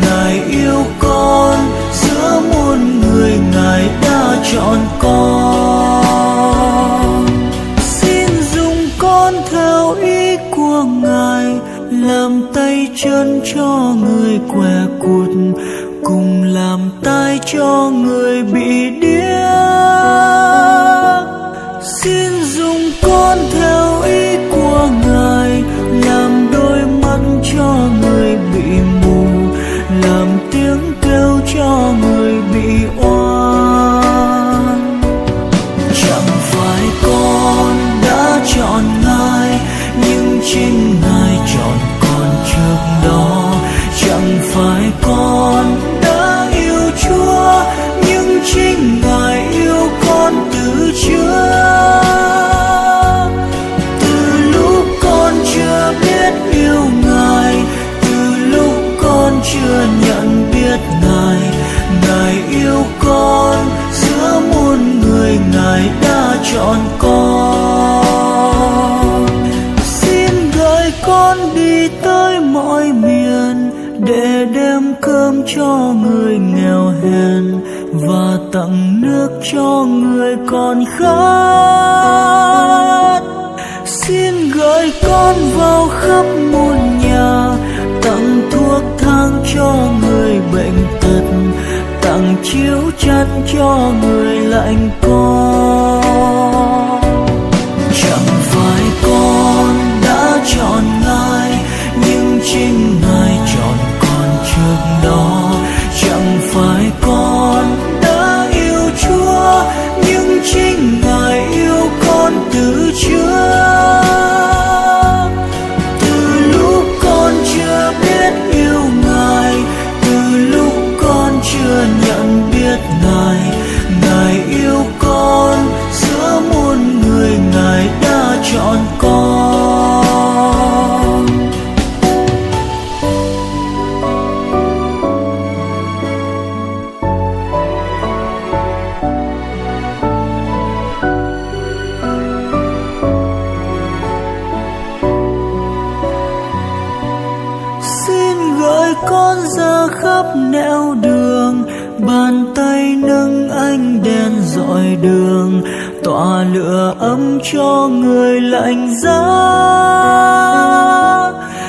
Ngài yêu con, giữa muôn người Ngài đã chọn con. Xin dùng con theo ý của Ngài, làm tay chân cho người què cụt, cùng làm tai cho người bị điếc. Xin dùng con theo ý của Ngài, làm đôi mắt cho người bị mù, làm tiếng kêu cho người bị oan. Chẳng phải con đã chọn Ngài, nhưng chính Ngài chọn con trước đó. Chẳng phải con đã yêu Chúa, nhưng chính Ngài yêu con từ trước. Từ lúc con chưa biết yêu Ngài, từ lúc con chưa nhận biết Ngài, Ngài yêu con, giữa muôn người Ngài đã chọn con. Xin gửi con đi tới mọi miền, để đem cơm cho người nghèo hèn, và tặng nước cho người còn khát. Xin gửi con vào khắp muôn nhà, tặng thuốc thang cho người bệnh tật, tặng chiếu chăn cho người lạnh co. Chẳng phải con đã chọn Ngài, nhưng chính Ngài chọn con trước đó. Chẳng phải con đã yêu Chúa, nhưng chính Ngài yêu con từ trước. Từ lúc con chưa biết yêu Ngài, từ lúc con chưa nhận biết Ngài, Ngài yêu con, giữa muôn người Ngài đã chọn con. Xin gửi con ra khắp nẻo đường, bàn tay nâng ánh đèn dọi đường, tỏa lửa ấm cho người lạnh giá.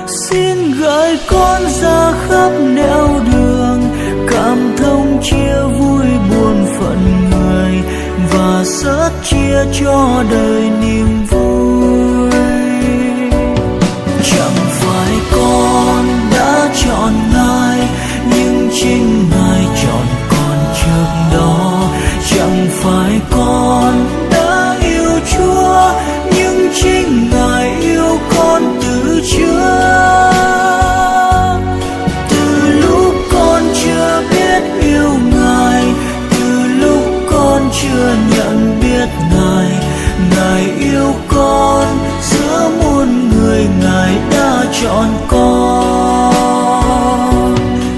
Xin gửi con ra khắp nẻo đường, cảm thông chia vui buồn phận người, và sớt chia cho đời niềm vui. Chẳng phải con đã chọn Ngài, nhưng chính Ngài chọn con trước đó. Chẳng phải con đã yêu Chúa, nhưng chính Ngài yêu con từ trước. Từ lúc con chưa biết yêu Ngài, từ lúc con chưa nhận biết Ngài, Ngài yêu con, giữa muôn người Ngài đã chọn con.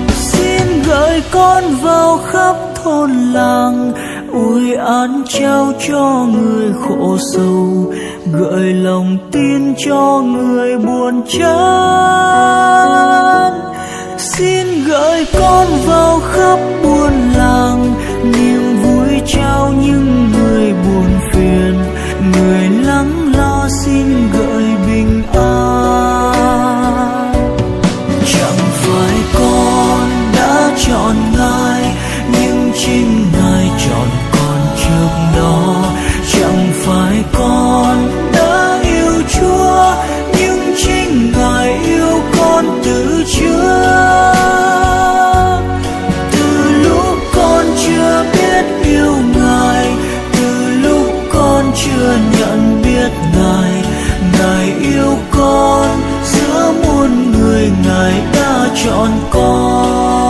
Xin gửi con vào khắp thôn làng, ủi án trao cho người khổ sầu, gợi lòng tin cho người buồn chán. Xin gửi con vào khắp buôn làng, niềm vui trao những người buồn phiền, người lắng lo xin gợi bình an. Chẳng phải con đã chọn Ngài, nhưng chính Ngài chọn con trước đó. Chẳng phải con đã yêu Chúa, nhưng chính Ngài yêu con từ trước. Từ lúc con chưa biết yêu Ngài, từ lúc con chưa nhận biết Ngài, Ngài yêu con, giữa muôn người Ngài đã chọn con.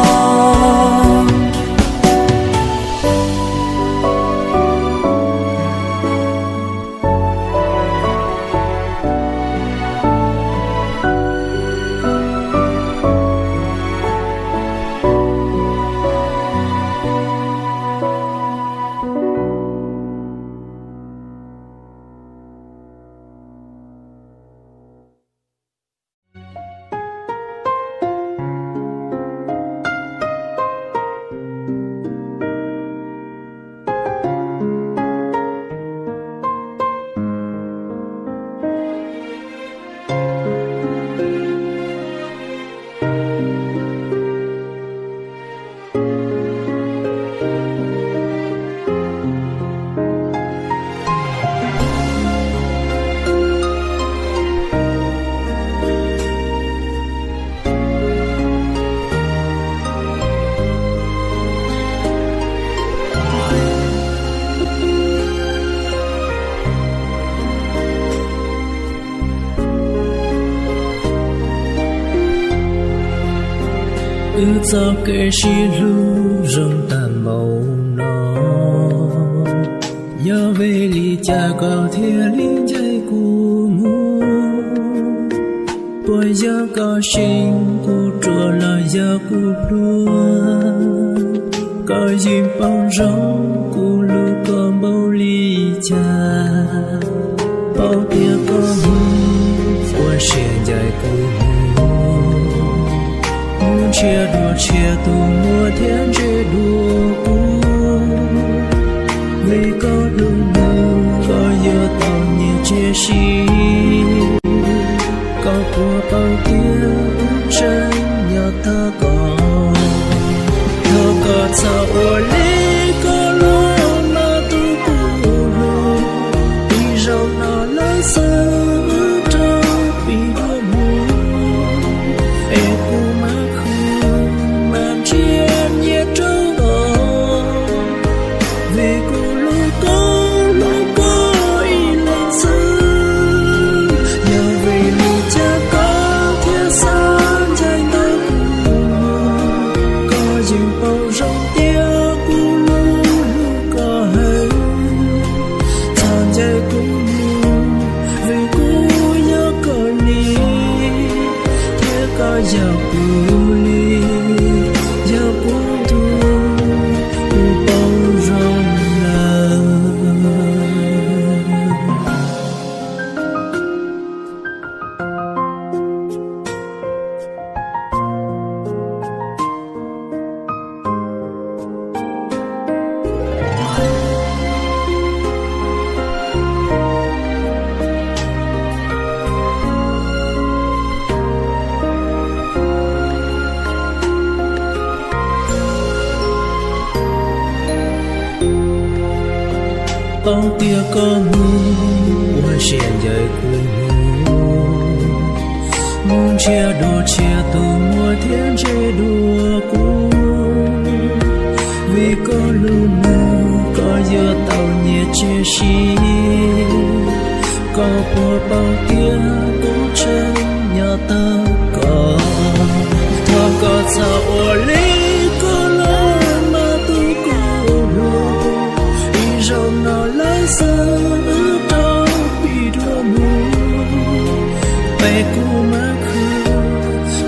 cho kể chỉ lưu rong tàn màu nó nhớ về lý cha cao thiên linh chạy của mu bây giờ có sinh của chùa là giờ của lúa có dìm bao rong của lúa có bao lý cha bao tia có mu của sen chạy của chia đua chia tu mùa thiên chia đua cũ vì có đường mơ có giờ tao như chia xí có của bao tiếng chân nhỏ ta còn thơ có sao ô lý có lo mà tu cũ đi rau nó lấy sớm trong vì đua mùa em cũng mắc chiến nhiệt trâu bò về cô lúc có ý lên xưa nhờ về lý cha có thiên san chạy tới có dừng bao rong tia cô lúc có hay than chạy cũng về cô nhớ có lý thế có giàu cô lý bao tia có mưa hoa sen dài của muôn chia đua chia từ mùa thiên chia đua cũ vì có lưu mưa có giờ tàu nhiệt chia xí có của bao tia cũng chân nhỏ ta có thọ có sao ô lý có lo mà tu cổ luôn đi rau nó lấy sớm trong bị đua mùa về cô mà khơi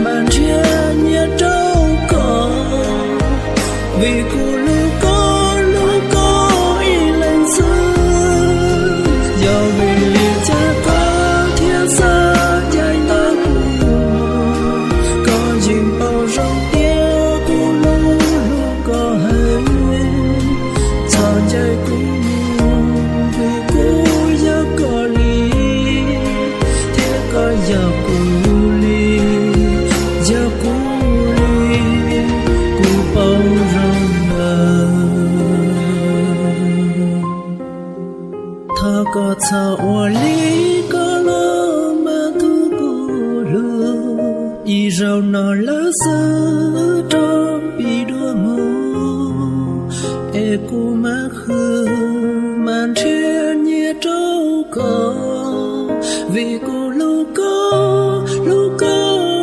màn chia nhiệt trâu có vì cô lúc có ý lên xưa giờ vì lý cha có thiên xa chạy ta có dìm bao rong tia cô lúc có hay thằng chạy cũng giờ cô ly giờ cô ly cô bao rong thà có sao ô ly có lo mà tu cô lu y rau nó lá sơ trong bị đua mù e cô má khư màn thiên nhiệt trâu có vì cô lúc có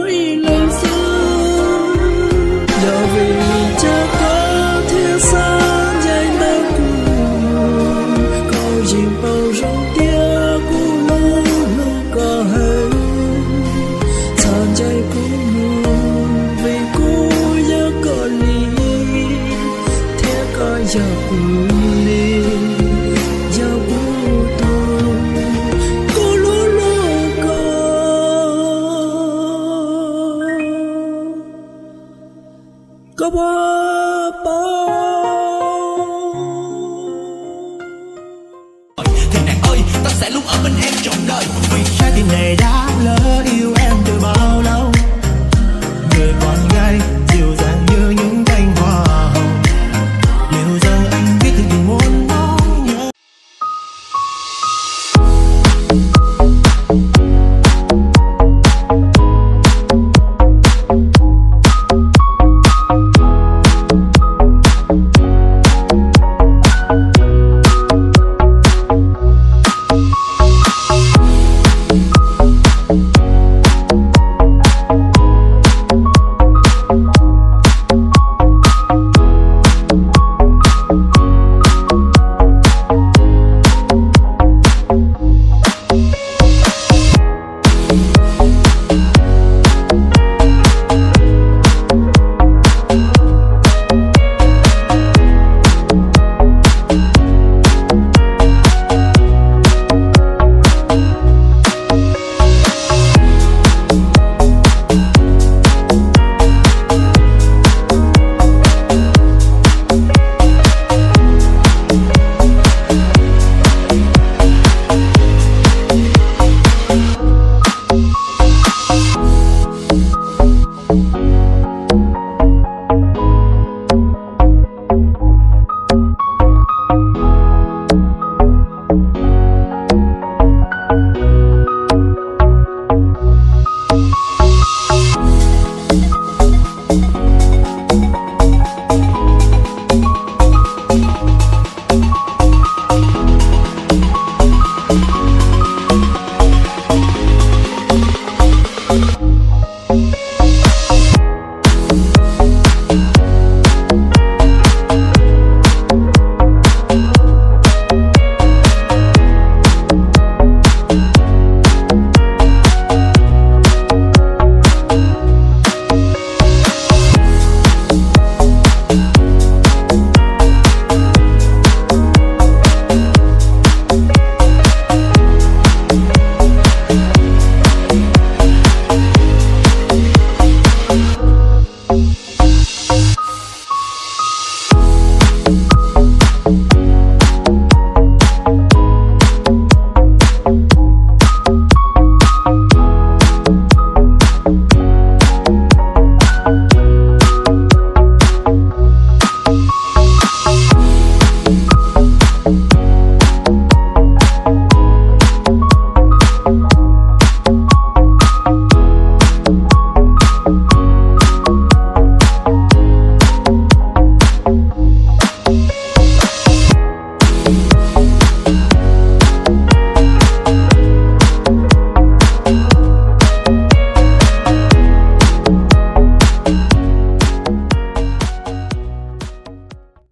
ý lên xưa giờ vì cha có thiên san chạy tới có dìm bao rong tia cô lúc có hay than chạy cũng vì cô giờ có lý thế có giờ cô lý giờ cô có bao Thiên đàng ơi, ta sẽ luôn ở bên em trọn đời vì trái tim này